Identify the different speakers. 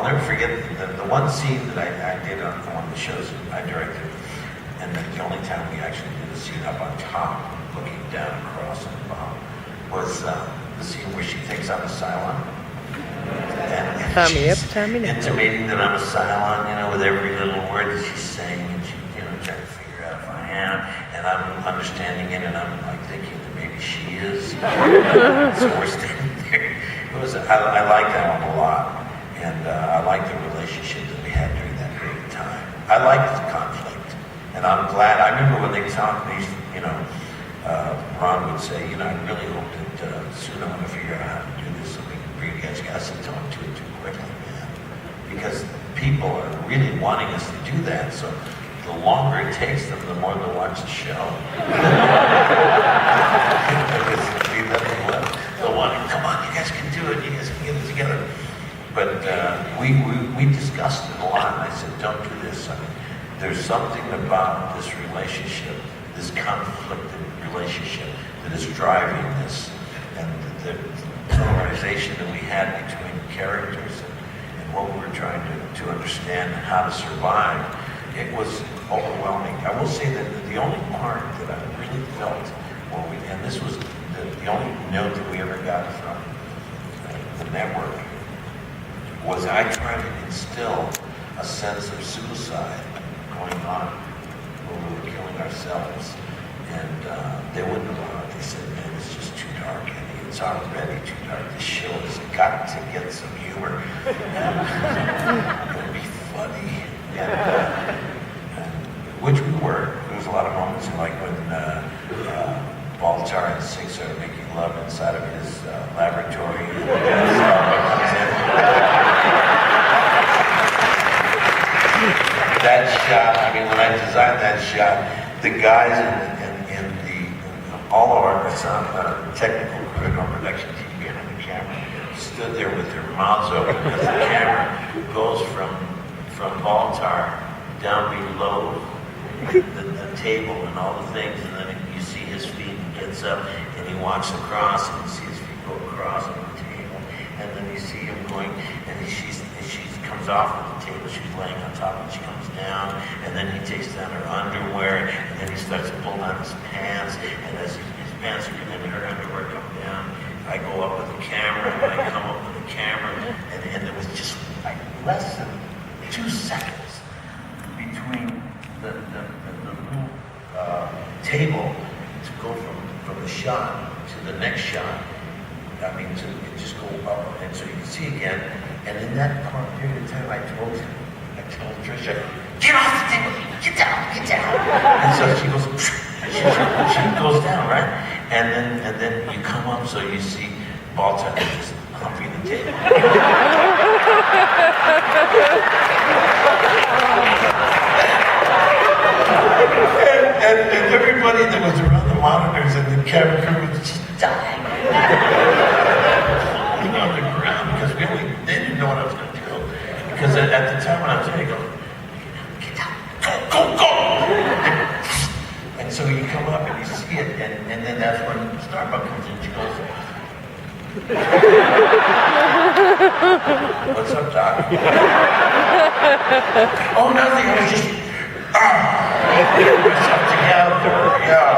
Speaker 1: never forget the one scene that I did on one of the shows I directed, and the only time we actually did a scene up on top, looking down across on the bottom, was the scene where she thinks I'm a Cylon. And she's intimating that I'm a Cylon, you know, with every little word that she's saying, and she, you know, trying to figure out if I am, and I'm understanding it, and I'm like thinking that maybe she is. So we're standing there. I like that one a lot, and I like the relationship that we had during that period of time. I like the conflict, and I'm glad. I remember when they talked, you know, Ron would say, you know, I really hope that soon I want to figure out how to do this so we can bring you guys. I said, don't do it too quickly, man, because people are really wanting us to do that. So the longer it takes them, the more they'll watch the show. They'll want it. Come on, you guys can do it. You guys can get it together. But we discussed it a lot, and I said, don't do this. I mean, there's something about this relationship, this conflicted relationship, that is driving this, and the polarization that we had between characters and what we were trying to understand and how to survive. It was overwhelming. I will say that the only part that I really felt, and this was the only note that we ever got from the network, was I tried to instill a sense of suicide going on when we were killing ourselves. And they wouldn't allow it. They said, man, it's just too dark. And it's already too dark. This show has got to get some humor. It'll be funny. Which we were. There was a lot of moments like when Baltar and Six are making love inside of his laboratory. That shot, I mean, when I designed that shot, the guys all of our sound technical crew and our production team behind the camera stood there with their mouths open because the camera goes from Baltar down below the table and all the things, and then you see his feet and gets up and he walks across and you see his feet go across on the table, and then you see him going, and she comes off of the table, she's laying on top and she comes down, and then he takes down her underwear, and then he starts to pull down his pants, and as his pants are coming, her underwear come down, I go up with the camera, and I come up with the camera, and it was just like less than 2 seconds between the little table to go from the shot to the next shot. I mean, to just go up, and so you can see again. And in that period of time, I told Trisha, get off the table, get down. And so she goes, she goes down, right? And then you come up, so you see Baltar just humping the table. and everybody that was around the monitors and the camera crew was just dying. On the ground because they didn't know what I was going to do. Because at the time when I was there, they go, get down, go. And so you come up and you see it, and then that's when Starbucks comes in. She goes, what's up, Doc? Oh, nothing. I was just, myself together. Yeah.